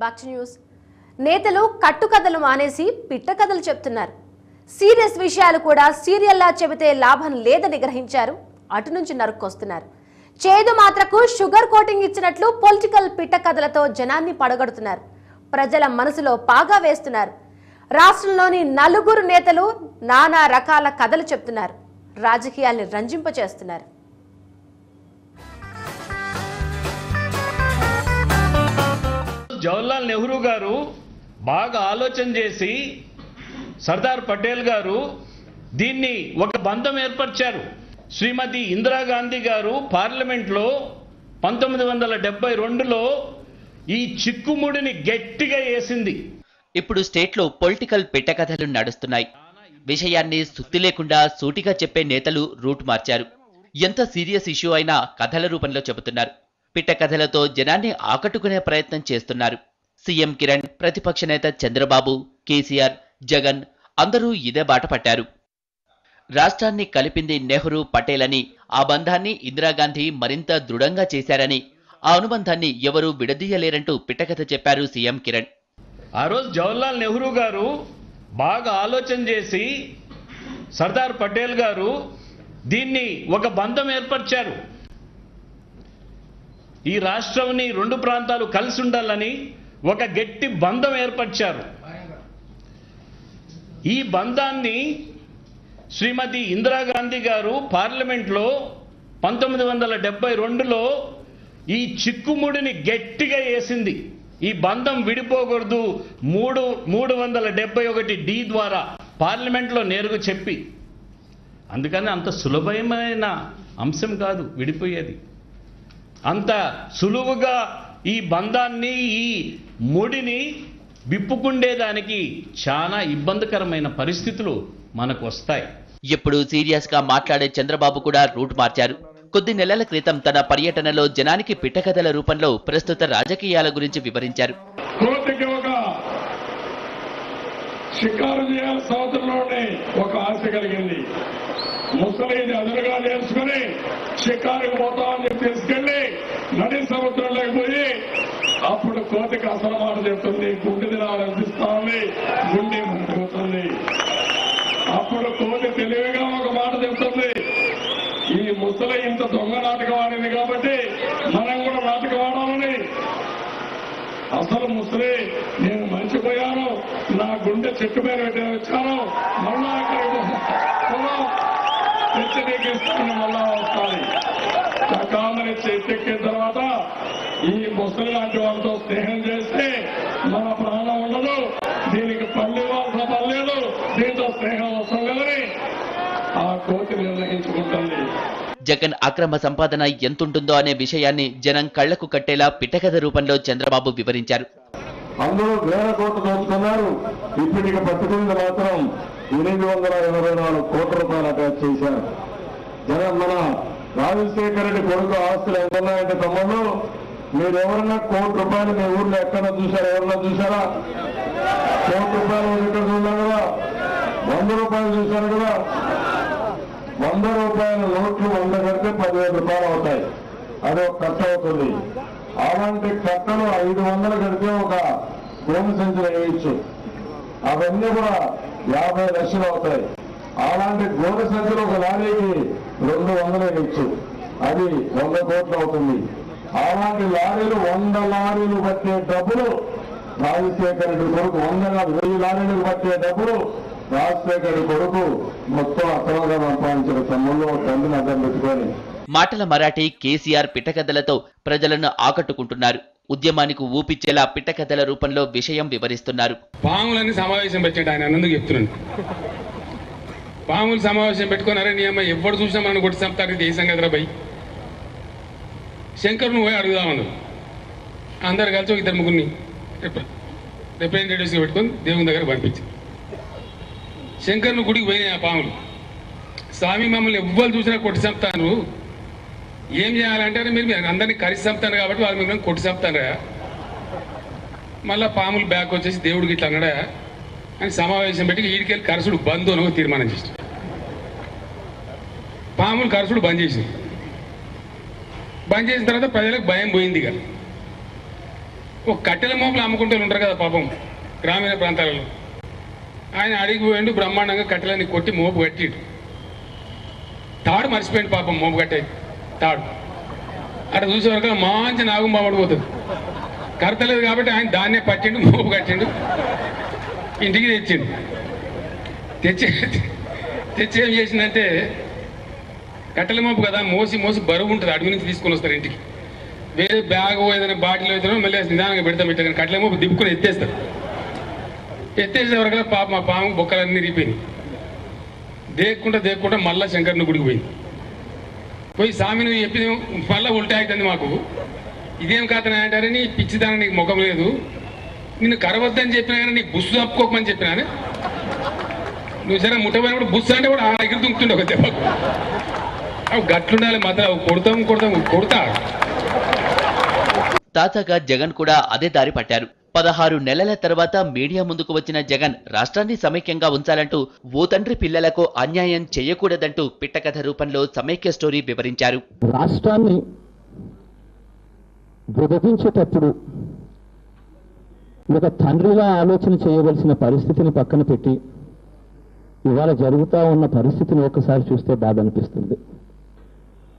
Back to news. నేతలు కట్టుకథలు మానేసి పిట్ట కథలు చెప్తున్నారు. సీరియస్ విషయాలు కూడా సీరియల్లా చెబితే లాభం లేదని గ్రహించారు. అటు నుంచి నరుక్కొస్తున్నారు. చేదు మాత్రకు షుగర్ కోటింగ్ ఇచ్చినట్లు పొలిటికల్ పిట్ట కథలతో జనాన్ని పడగొడుతున్నారు. ప్రజల మనసులో పాగా వేస్తున్నారు. రాష్ట్రంలోని నలుగురు నేతలు నానా రకాల కథలు చెప్తున్నారు. రాజకీయాల్ని రంజింపచేస్తున్నారు. జవహర్లాల్ నెహ్రూ గారు బాగా ఆలోచన చేసి సర్దార్ పటేల్ గారు దీన్ని ఒక బంధం ఏర్పరిచారు. శ్రీమతి ఇందిరాగాంధీ గారు పార్లమెంట్లో 1972లో ఈ చిక్కుముడిని గట్టిగా వేసింది. ఇప్పుడు స్టేట్లో పొలిటికల్ పిట్టకథలు నడుస్తున్నాయి. విషయాన్ని సుత్తి లేకుండా సూటిగా చెప్పే నేతలు రూట్ మార్చారు. ఎంత సీరియస్ ఇష్యూ అయినా కథల రూపంలో చెబుతున్నారు. పిట్టకథలతో జనాన్ని ఆకట్టుకునే ప్రయత్నం చేస్తున్నారు. సీఎం కిరణ్, ప్రతిపక్ష నేత చంద్రబాబు, కేసీఆర్, జగన్ అందరూ ఇదే బాట పట్టారు. రాష్ట్రాన్ని కలిపింది నెహ్రూ, పటేల్ అని, ఆ బంధాన్ని ఇందిరాగాంధీ మరింత దృఢంగా చేశారని, ఆ అనుబంధాన్ని ఎవరూ విడదీయలేరంటూ పిట్టకథ చెప్పారు సీఎం కిరణ్. ఆ రోజు జవహర్లాల్ నెహ్రూ గారు బాగా ఆలోచన చేసి సర్దార్ పటేల్ గారు దీన్ని ఒక బంధం ఏర్పరిచారు. ఈ రాష్ట్రంని రెండు ప్రాంతాలు కలిసి ఉండాలని ఒక గట్టి బంధం ఏర్పరిచారు. ఈ బంధాన్ని శ్రీమతి ఇందిరాగాంధీ గారు పార్లమెంట్లో 1972లో ఈ చిక్కుముడిని గట్టిగా వేసింది. ఈ బంధం విడిపోకూడదు 371D ద్వారా పార్లమెంట్లో నేరుగా చెప్పి. అందుకని అంత సులభమైన అంశం కాదు విడిపోయేది. అంత సులువుగా ఈ బంధాన్ని, ఈ ముడిని విప్పుకుండేదానికి చాలా ఇబ్బందికరమైన పరిస్థితులు మనకు వస్తాయి. ఎప్పుడు సీరియస్ గా మాట్లాడే చంద్రబాబు కూడా రూట్ మార్చారు. కొద్ది నెలల క్రితం తన పర్యటనలో జనానికి పిట్టకథల రూపంలో ప్రస్తుత రాజకీయాల గురించి వివరించారు. షికారు చేయాలి సంవత్సరంలోనే ఒక ఆశ కలిగింది. ముసలిని అదురుగా నేర్చుకుని షికారుకు పోతామని చెప్పి తీసుకెళ్లి నడి సముద్రంలోకి పోయి అప్పుడు కోతికి అసలు మాట చెప్తుంది, గుండె తినాలనిపిస్తుంది, గుండె మండిపోతుంది. అప్పుడు కోతి తెలివిగా ఒక మాట చెప్తుంది, ఈ ముసలి ఇంత దొంగ నాటకం ఆడింది కాబట్టి మనం కూడా నాటకం ఆడాలని. అసలు ముసలి నేను మంచిపోయాను, నా గుండె చెట్టు మీద పెట్టి వచ్చాను, మళ్ళా తెచ్చిస్తాను, మళ్ళా వస్తాను. కామని చెట్టెక్కిన తర్వాత ఈ ముసలి లాంటి వాళ్ళతో స్నేహం చేస్తే మన ప్రాణం ఉండదు, దీనికి పల్లి వాల్సిన పర్లేదు, దీంతో స్నేహం అవసరం లేదని ఆ కోతి నిర్ణయించుకుంటుంది. జగన్ అక్రమ సంపాదన ఎంతుంటుందో అనే విషయాన్ని జనం కళ్లకు కట్టేలా పిట్టకథ రూపంలో చంద్రబాబు వివరించారు. అందరూ వేల కోట్లు దోచుకున్నారు, ఇప్పటికి పట్టుకుంది మాత్రం 884 కోట్ల రూపాయలు అటాచ్ చేశారు. జగన్ మన రాజశేఖర రెడ్డి కొడుకు ఆస్తులు ఎంత ఉన్నాయంటే తమ్ముళ్ళు, మీరు ఎవరన్నా ₹1 మీ ఊర్లో ఎక్కడ చూశారా? ఎవరన్నా చూశారా? ₹1 ఇక్కడ చూడాలి కదా, ₹100 చూశారు కదా. ₹100 నోట్లు 100 కడితే ₹10,000 అవుతాయి. అది ఒక కట్ట అవుతుంది. అలాంటి కట్టలు 500 కడితే ఒక గోను సంచులు వేయచ్చు. అవన్నీ కూడా 50 లక్షలు అవుతాయి. అలాంటి గోను సంచులు ఒక లారీకి 200 వేయచ్చు. అది 100 కోట్లు అవుతుంది. అలాంటి లారీలు 100 లారీలు పట్టే డబ్బులు రాజశేఖర రెడ్డి కొడుకు, 100 కాదు 1000 లారీలు పట్టే డబ్బులు రాజశేఖర రెడ్డి కొడుకు మొత్తం అక్రమంగా సంపాదించిన తమ్ముళ్ళు తండ్రిని అర్థం పెట్టుకొని. మాటల మరాఠీ కేసీఆర్ పిట్టకథలతో ప్రజలను ఆకట్టుకుంటున్నారు. ఉద్యమానికి ఊపిచ్చేలా పిట్టకథల రూపంలో విషయం వివరిస్తున్నారు. పాములన్నీ సమావేశం పెట్టండి, ఆయన అన్నందుకు చెప్తున్నాను. పాములు సమావేశం పెట్టుకున్నారని నీ అమ్మాయి ఎప్పుడు చూసినా మనం కొట్టి చంపుతారు, దేశం కదరా భయ్. శంకర్ నువ్వు పోయి అడుగుదామన్నారు. అందరు కలిసి 2-3 రిప్రజెంటేటివ్స్గా పెట్టుకొని దేవుని దగ్గర పంపించి శంకర్ను గుడికి పోయినాయి ఆ పాములు. స్వామి మమ్మల్ని ఎవ్వరు చూసినా కొట్టి చంపుతాను, ఏం చేయాలంటే మీరు అందరినీ కలిసి చంపుతాను కాబట్టి వాళ్ళు మిమ్మల్ని కొట్టి చంపుతారా. మళ్ళీ పాములు బ్యాక్ వచ్చేసి దేవుడికి ఇట్లా అన్నాడా అని సమావేశం పెట్టి ఈడికెళ్ళి కరసుడు బంద్ అని తీర్మానం చేసి పాములు కరసుడు బంద్ చేసి బంద్ చేసిన తర్వాత ప్రజలకు భయం పోయింది. ఇక ఒక కట్టెల మోపులు అమ్ముకుంటూ ఉంటారు కదా పాపం గ్రామీణ ప్రాంతాలలో. ఆయన అడిగి పోయిండు, బ్రహ్మాండంగా కట్టెలని కొట్టి మోపు కట్టిడు. తాడు మర్చిపోయింది పాపం, మోపు కట్టే తాడు. అక్కడ చూసే వరకు మంచి నాగం బాబడిపోతుంది. కడతలేదు కాబట్టి ఆయన దాన్నే పట్టిండు, మోపు కట్టిండు, ఇంటికి తెచ్చిండు. తెచ్చి ఏం చేసిందంటే, కట్టెల మోపు కదా, మోసి బరువు ఉంటుంది, అడుగు నుంచి తీసుకొని వస్తారు ఇంటికి. వేరే బ్యాగ్ ఏదైనా బాటిల్ ఏదైనా మళ్ళీ నిదానంగా పెడతాం ఇట్లా, కానీ కట్టెల మోపు దిప్పుకొని ఎత్తేస్తారు. ఎత్తేసే వరకు పాప మా పాము బొక్కలన్నీ రిపోయింది. దేక్కుంటా మళ్ళా శంకర్ని గుడికి పోయింది. పోయి స్వామి నువ్వు చెప్పి మళ్ళీ ఉల్టా అవుతుంది మాకు, ఇదేం కథనా అంటారే, నీ పిచ్చిదాన నీకు ముఖం లేదు, నిన్ను కరవద్దని చెప్పినా కానీ నీకు బుస్సు తప్పుకోకమని చెప్పినానే, నువ్వు సరే ముట్టపోయినప్పుడు బుస్సు అంటే కూడా ఆ దగ్గర దుంకుతుండే ఒక దెబ్బకు. అవి గట్లుండాలి మాత్రం, కొడతా. తాజాగా జగన్ కూడా అదే దారి పట్టారు. 16 నెలల తర్వాత మీడియా ముందుకు వచ్చిన జగన్ రాష్ట్రాన్ని సమైక్యంగా ఉంచాలంటూ ఓ తండ్రి పిల్లలకు అన్యాయం చేయకూడదంటూ పిట్టకథ రూపంలో సమైక్య స్టోరీ వివరించారు. రాష్ట్రాన్ని విభజించేటప్పుడు ఒక తండ్రిగా ఆలోచన చేయవలసిన పరిస్థితిని పక్కన పెట్టి ఇవాళ జరుగుతూ ఉన్న పరిస్థితిని ఒక్కసారి చూస్తే బాధ అనిపిస్తుంది.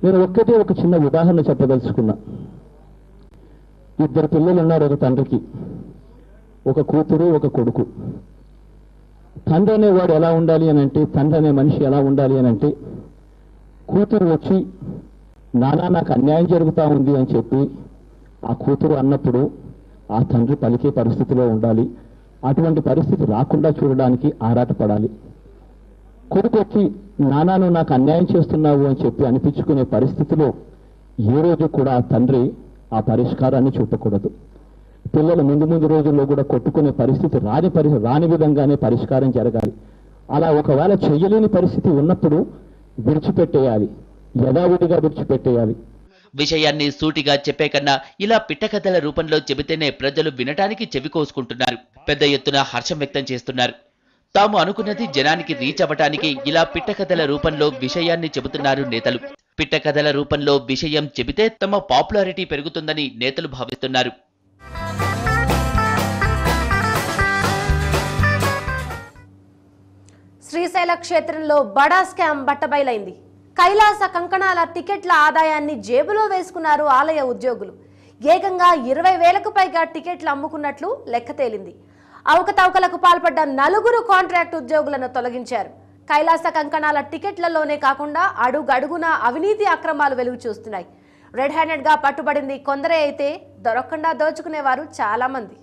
నేను ఒక చిన్న ఉదాహరణ చెప్పదలుచుకున్నా. 2 పిల్లలు ఉన్నారు ఒక తండ్రికి, ఒక కూతురు ఒక కొడుకు. తండ్రి అనేవాడు ఎలా ఉండాలి అని అంటే, తండ్రి అనే మనిషి ఎలా ఉండాలి అని అంటే, కూతురు వచ్చి నానా నాకు అన్యాయం జరుగుతూ ఉంది అని చెప్పి ఆ కూతురు అన్నప్పుడు ఆ తండ్రి పలికే పరిస్థితిలో ఉండాలి. అటువంటి పరిస్థితి రాకుండా చూడడానికి ఆరాటపడాలి. కొడుకు వచ్చి నానాను నాకు అన్యాయం చేస్తున్నావు అని చెప్పి అనిపించుకునే పరిస్థితిలో ఏ రోజు కూడా ఆ తండ్రి ఆ పరిష్కారాన్ని చూపకూడదు. పిల్లలు ముందు రోజుల్లో కూడా కొట్టుకునే పరిస్థితి రాని విధంగానే పరిష్కారం జరగాలి. అలా ఒకవేళ చేయలేని పరిస్థితి ఉన్నప్పుడు విడిచిపెట్టేయాలి, యథావిధిగా విడిచిపెట్టేయాలి. విషయాన్ని సూటిగా చెప్పే కన్నా ఇలా పిట్టకథల రూపంలో చెబితేనే ప్రజలు వినటానికి చెవి కోసుకుంటున్నారు. పెద్ద ఎత్తున హర్షం వ్యక్తం చేస్తున్నారు. తాము అనుకున్నది జనానికి రీచ్ అవ్వటానికి ఇలా పిట్టకథల రూపంలో విషయాన్ని చెబుతున్నారు నేతలు. పిట్టకథల రూపంలో విషయం చెబితే తమ పాపులారిటీ పెరుగుతుందని నేతలు భావిస్తున్నారు. శ్రీశైల క్షేత్రంలో బడా స్కామ్ బట్టబయలైంది. కైలాస కంకణాల టికెట్ల ఆదాయాన్ని జేబులో వేసుకున్నారు ఆలయ ఉద్యోగులు. ఏకంగా 20,000కు పైగా టికెట్లు అమ్ముకున్నట్లు లెక్క తేలింది. అవకతవకలకు పాల్పడ్డ 4 కాంట్రాక్ట్ ఉద్యోగులను తొలగించారు. కైలాస కంకణాల టికెట్లలోనే కాకుండా అడుగడుగునా అవినీతి అక్రమాలు వెలుగు చూస్తున్నాయి. రెడ్ హ్యాండెడ్ గా పట్టుబడింది కొందరే అయితే దొరకకుండా దోచుకునేవారు చాలా మంది.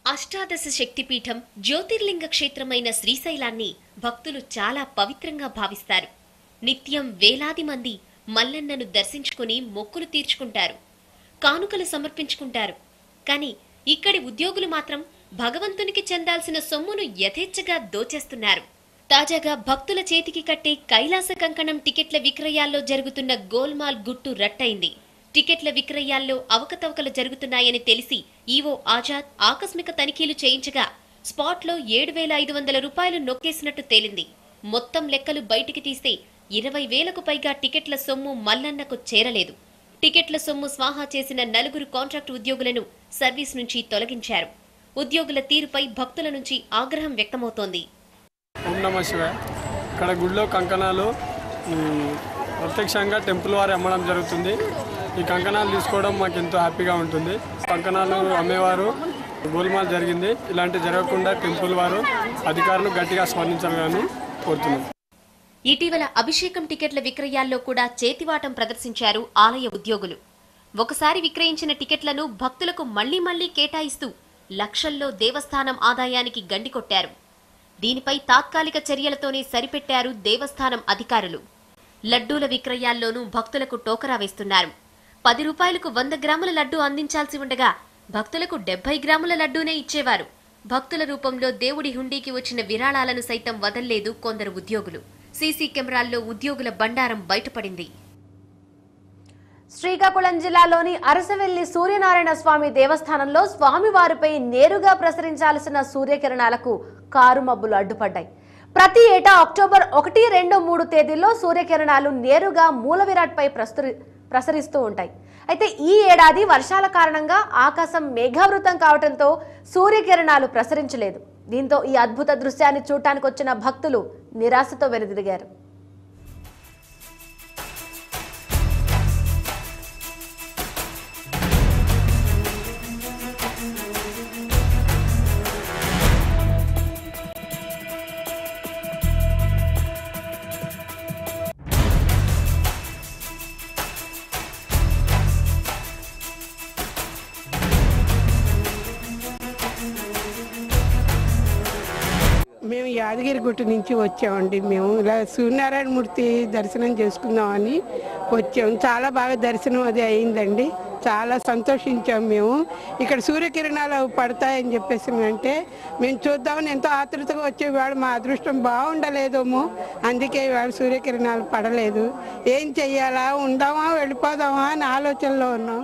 అష్టాదశ శక్తిపీఠం జ్యోతిర్లింగ క్షేత్రమైన శ్రీశైలాన్ని భక్తులు చాలా పవిత్రంగా భావిస్తారు. నిత్యం వేలాది మంది మల్లన్నను దర్శించుకుని మొక్కులు తీర్చుకుంటారు, కానుకలు సమర్పించుకుంటారు. కానీ ఇక్కడి ఉద్యోగులు మాత్రం భగవంతునికి చెందాల్సిన సొమ్మును యథేచ్ఛగా దోచేస్తున్నారు. తాజాగా భక్తుల చేతికి కట్టే కైలాస కంకణం టికెట్ల విక్రయాల్లో జరుగుతున్న గోల్మాల్ గుట్టు రట్టయింది. టికెట్ల విక్రయాల్లో అవకతవకలు జరుగుతున్నాయని తెలిసి ఈవో ఆజాద్ ఆకస్మిక తనిఖీలు చేయించగా స్పాట్లో 7,500 రూపాయలు నొక్కేసినట్టు తేలింది. మొత్తం లెక్కలు బయటికి తీస్తే 20,000కు పైగా టికెట్ల సొమ్ము మల్లన్నకు చేరలేదు. టికెట్ల సొమ్ము స్వాహా చేసిన 4 కాంట్రాక్టు ఉద్యోగులను సర్వీస్ నుంచి తొలగించారు. ఉద్యోగుల తీరుపై భక్తుల నుంచి ఆగ్రహం వ్యక్తమవుతోంది. ఓం నమః శివాయ. ఇక్కడ గుడిలో కంకణాలు ప్రత్యక్షంగా టెంపుల్ వారు అమ్మడం జరుగుతుంది. ఈ కంకణాలు తీసుకోవడం మాకు ఎంతో హ్యాపీగా ఉంటుంది. కంకణాలు అమ్మేవారు గోల్మాల్ జరిగింది. ఇలాంటి జరగకుండా టెంపుల్ వారు అధికారులు గట్టిగా స్పందించాలని కోరుతున్నాం. ఇటీవల అభిషేకం టికెట్ల విక్రయాల్లో కూడా చేతివాటం ప్రదర్శించారు ఆలయ ఉద్యోగులు. ఒకసారి విక్రయించిన టికెట్లను భక్తులకు మళ్లీ కేటాయిస్తూ లక్షల్లో దేవస్థానం ఆదాయానికి గండికొట్టారు. దీనిపై తాత్కాలిక చర్యలతోనే సరిపెట్టారు దేవస్థానం అధికారులు. లడ్డూల విక్రయాల్లోనూ భక్తులకు టోకరా వేస్తున్నారు. 10 రూపాయలకు 100 గ్రాముల లడ్డూ అందించాల్సి ఉండగా భక్తులకు 70 గ్రాముల లడ్డూనే ఇచ్చేవారు. భక్తుల రూపంలో దేవుడి హుండీకి వచ్చిన విరాళాలను సైతం వదల్లేదు కొందరు ఉద్యోగులు. సీసీ కెమెరాల్లో ఉద్యోగుల బండారం బయటపడింది. శ్రీకాకుళం జిల్లాలోని అరసవెల్లి సూర్యనారాయణ స్వామి దేవస్థానంలో స్వామివారిపై నేరుగా ప్రసరించాల్సిన సూర్యకిరణాలకు కారు మబ్బులు అడ్డుపడ్డాయి. ప్రతి ఏటా అక్టోబర్ 1, 2, 3 తేదీల్లో సూర్యకిరణాలు నేరుగా మూల విరాట్పై ప్రసరిస్తూ ఉంటాయి. అయితే ఈ ఏడాది వర్షాల కారణంగా ఆకాశం మేఘావృతం కావడంతో సూర్యకిరణాలు ప్రసరించలేదు. దీంతో ఈ అద్భుత దృశ్యాన్ని చూడటానికి వచ్చిన భక్తులు నిరాశతో వెనుదిరిగారు. మేము యాదగిరిగుట్ట నుంచి వచ్చామండి. మేము ఇలా సూర్యనారాయణమూర్తి దర్శనం చేసుకుందామని వచ్చాము. చాలా బాగా దర్శనం అది అయిందండి. చాలా సంతోషించాం. మేము ఇక్కడ సూర్యకిరణాలు పడతాయని చెప్పేసి అంటే మేము చూద్దామని ఎంతో ఆతృతగా వచ్చేవాడు. మా అదృష్టం బాగుండలేదేమో, అందుకే ఇవాళ సూర్యకిరణాలు పడలేదు. ఏం చెయ్యాలా, ఉందామా వెళ్ళిపోదామా అని ఆలోచనలో ఉన్నాం.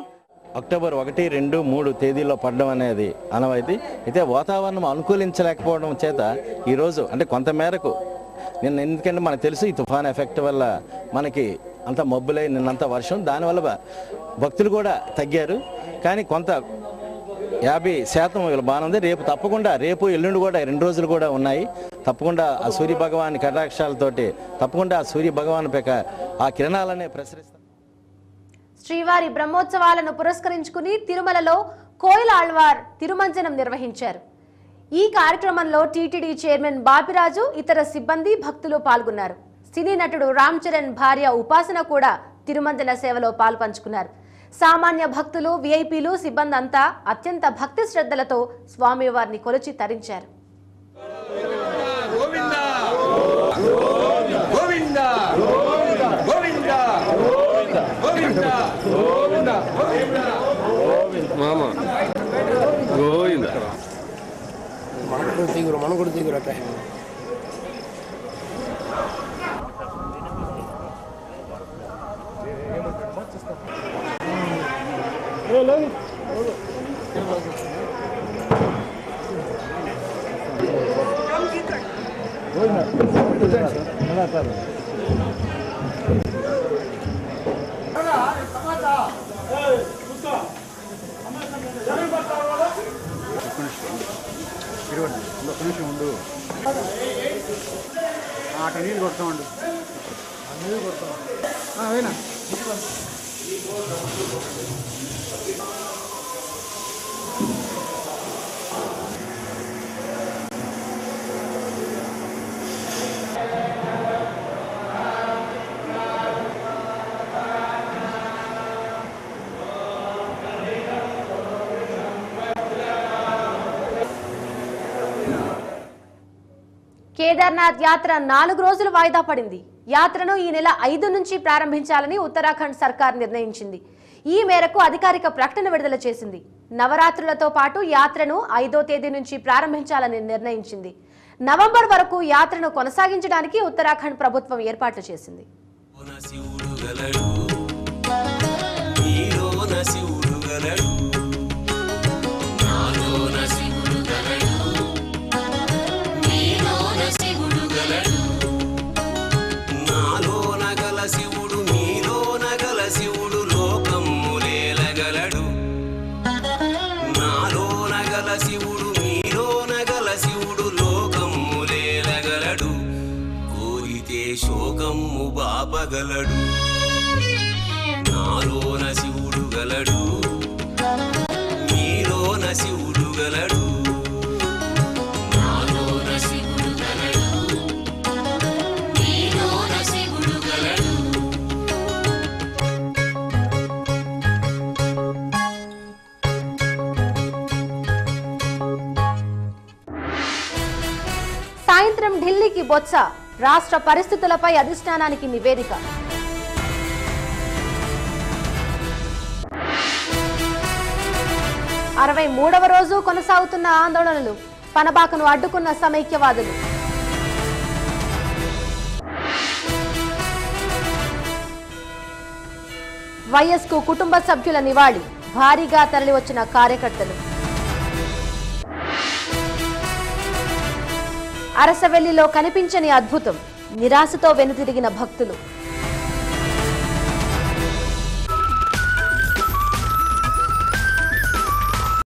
అక్టోబర్ 1, 2, 3 తేదీల్లో పడడం అనేది అనవైతే. అయితే వాతావరణం అనుకూలించలేకపోవడం చేత ఈరోజు అంటే కొంతమేరకు ఎందుకంటే మనకు తెలుసు ఈ తుఫాన్ ఎఫెక్ట్ వల్ల మనకి అంత మబ్బులై నిన్నంత వర్షం, దానివల్ల భక్తులు కూడా తగ్గారు. కానీ కొంత 50% వీళ్ళు బాగానే ఉంది. రేపు తప్పకుండా, రేపు ఎల్లుండి కూడా 2 రోజులు కూడా ఉన్నాయి. తప్పకుండా ఆ సూర్య భగవాన్ కటాక్షాలతోటి తప్పకుండా ఆ సూర్య భగవాన్ పైక ఆ కిరణాలనే ప్రసరిస్తాయి. శ్రీవారి బ్రహ్మోత్సవాలను పురస్కరించుకుని తిరుమలలో కోయిల ఆళ్వార్ తిరుమంజనం నిర్వహించారు. ఈ కార్యక్రమంలో టీటీడీ చైర్మన్ బాపిరాజు, ఇతర సిబ్బంది, భక్తులు పాల్గొన్నారు. సినీ నటుడు రామ్ చరణ్ భార్య ఉపాసన కూడా తిరుమంజన సేవలో పాల్పంచుకున్నారు. సామాన్య భక్తులు, విఐపీలు, సిబ్బంది అంతా అత్యంత భక్తి శ్రద్ధలతో స్వామివారిని కొలిచి తరించారు. మన కూడా దిగురు నీళ్ళు కొడతామండి. నీళ్ళు కొడతాం అయినా కేదార్నాథ్ యాత్ర 4 రోజులు వాయిదా పడింది. యాత్రను ఈ నెల 5 నుంచి ప్రారంభించాలని ఉత్తరాఖండ్ సర్కార్ నిర్ణయించింది. ఈ మేరకు అధికారిక ప్రకటన విడుదల చేసింది. నవరాత్రులతో పాటు యాత్రను 5వ తేదీ నుంచి ప్రారంభించాలని నిర్ణయించింది. నవంబర్ వరకు యాత్రను కొనసాగించడానికి ఉత్తరాఖండ్ ప్రభుత్వం ఏర్పాట్లు చేసింది. శోకము బాపగలడు, నాలోన శివుడు గలడు, నీలోన శివుడు గలడు, నాలోన శివుడు గలడు, నీలోన శివుడు గలడు. సాయంత్రం ఢిల్లీకి బొత్స, రాష్ట్ర పరిస్థితులపై అధిష్టానానికి నివేదిక. అరవై 63వ రోజు కొనసాగుతున్న ఆందోళనలు, పనబాకను అడ్డుకున్న సమైక్యవాదులు. వైఎస్కు కుటుంబ సభ్యుల నివాళి, భారీగా తరలివచ్చిన కార్యకర్తలు. అరసవెల్లిలో కనిపించని అద్భుతం, నిరాశతో వెనుతిరిగిన భక్తులు.